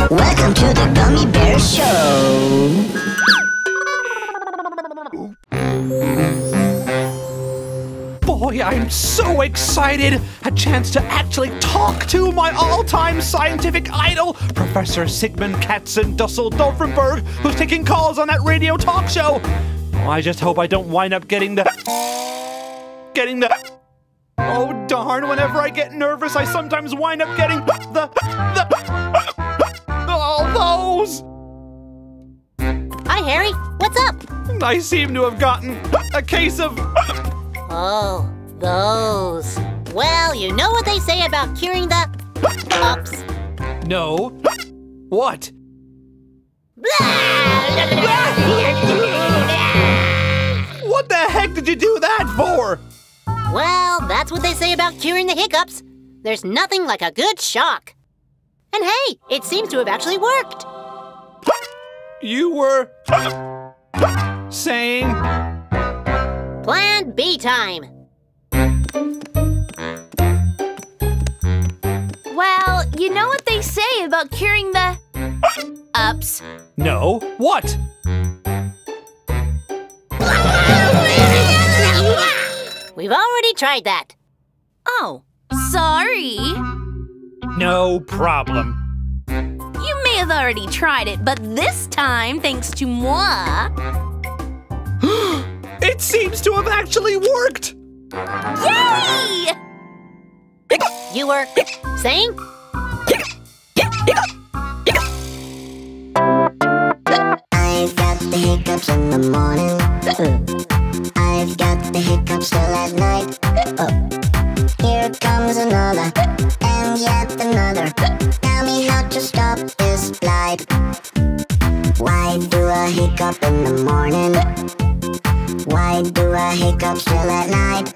Welcome to the Gummy Bear Show. Boy, I'm so excited! A chance to actually talk to my all-time scientific idol, Professor Sigmund Katzendussel-Dorfenberg, who's taking calls on that radio talk show. Oh, I just hope I don't wind up getting the... Oh, darn, whenever I get nervous, I sometimes wind up getting all those! Hi, Harry. What's up? I seem to have gotten a case of... Oh, those. Well, you know what they say about curing the ups. No. What? What the heck did you do that for? Well, that's what they say about curing the hiccups. There's nothing like a good shock. And hey, it seems to have actually worked. You were... saying... Plan B time. Well, you know what they say about curing the ups. No. What? We've already tried that. Oh, sorry. No problem. You may have already tried it, but this time, thanks to moi... It seems to have actually worked! Yay! You were saying? I've got the hiccups in the morning. I've got the hiccups still at night. Here comes another, and yet another. Tell me how to stop this flight. Why do I hiccup in the morning? Why do I hiccup still at night?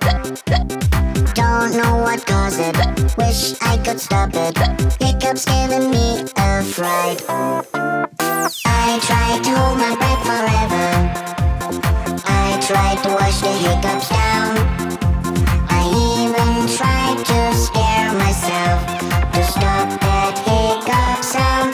Don't know what caused it. Wish I could stop it. Hiccups giving me a fright. I tried to hold my breath forever. I tried to wash the hiccups down. I even tried to scare myself to stop that hiccup sound.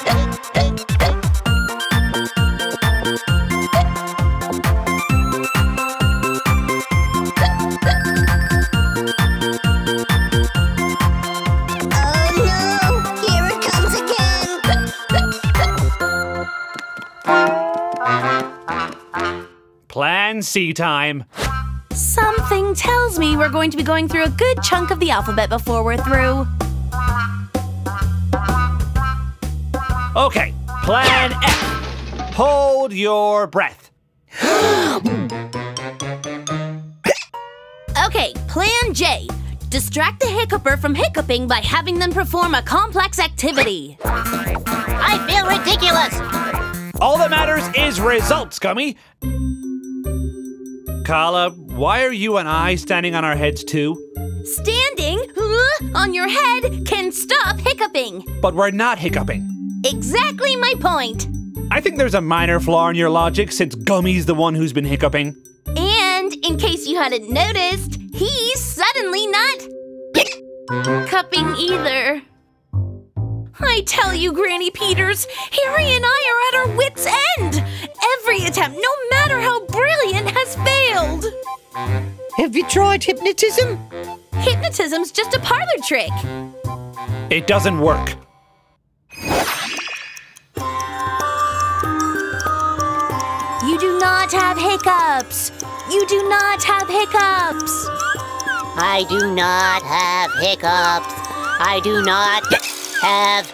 Plan C time. Something tells me we're going to be going through a good chunk of the alphabet before we're through. Okay, Plan F. Hold your breath. Okay, Plan J. Distract the hiccuper from hiccuping by having them perform a complex activity. I feel ridiculous. All that matters is results, Gummy. Kala, why are you and I standing on our heads too? Standing on your head can stop hiccuping. But we're not hiccuping. Exactly my point. I think there's a minor flaw in your logic since Gummy's the one who's been hiccuping. And in case you hadn't noticed, he's suddenly not hiccuping either. I tell you, Granny Peters, Harry and I are at our wits' end. Every attempt, no matter how brilliant, has failed. Have you tried hypnotism? Hypnotism's just a parlor trick. It doesn't work. You do not have hiccups. You do not have hiccups. I do not have hiccups. I do not have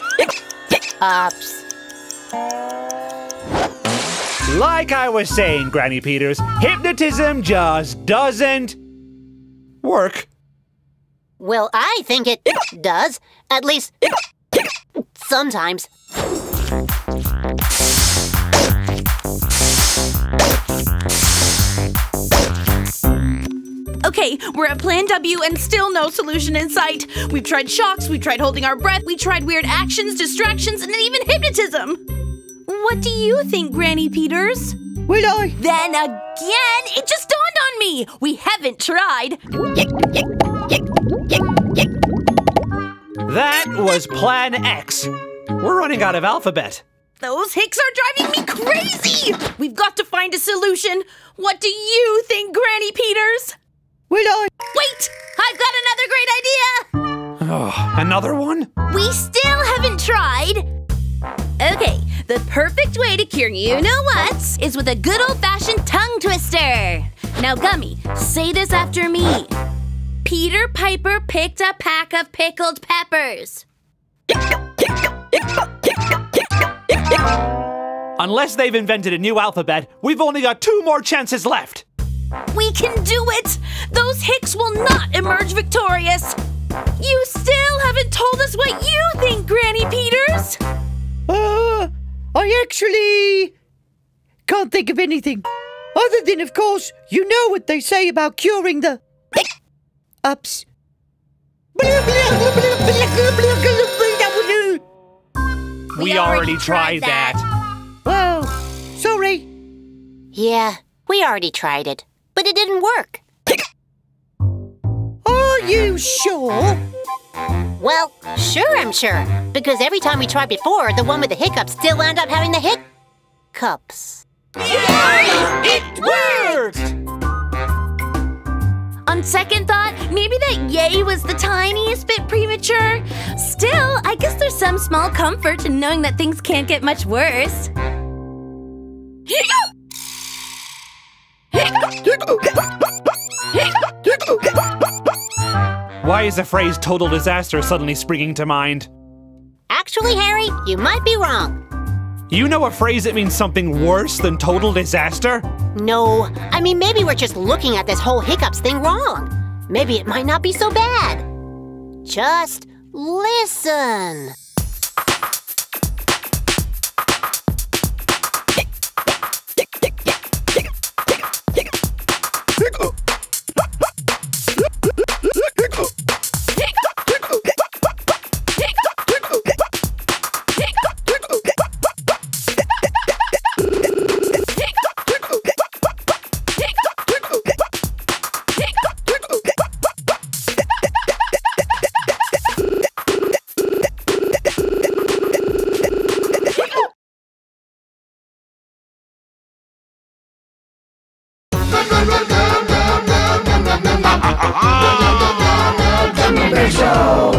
hiccups. Like I was saying, Granny Peters, hypnotism just doesn't work. Well, I think it does. At least sometimes. Okay, we're at Plan W and still no solution in sight. We've tried shocks, we've tried holding our breath, we tried weird actions, distractions, and even hypnotism. What do you think, Granny Peters? Will I? Then again, it just dawned on me. We haven't tried. That was Plan X. We're running out of alphabet. Those hicks are driving me crazy! We've got to find a solution. What do you think, Granny Peters? Well, Wait! I've got another great idea! Oh, another one? We still haven't tried. Okay, the perfect way to cure you-know-what is with a good old-fashioned tongue twister. Now, Gummy, say this after me. Peter Piper picked a pack of pickled peppers. Unless they've invented a new alphabet, we've only got 2 more chances left. We can do it! Those hicks will not emerge victorious. You still haven't told us what you think, Granny Peters. I actually can't think of anything. Other than, of course, you know what they say about curing the ups. We already tried that. Well, sorry. Yeah, we already tried it, but it didn't work. Are you sure? Well, sure I'm sure, because every time we tried before, the one with the hiccups still wound up having the hiccups. It worked! On second thought, maybe that yay was the tiniest bit premature. Still, I guess there's some small comfort in knowing that things can't get much worse. Why is the phrase total disaster suddenly springing to mind? Actually, Harry, you might be wrong. You know a phrase that means something worse than total disaster? No, I mean, maybe we're just looking at this whole hiccups thing wrong. Maybe it might not be so bad. Just listen. Show!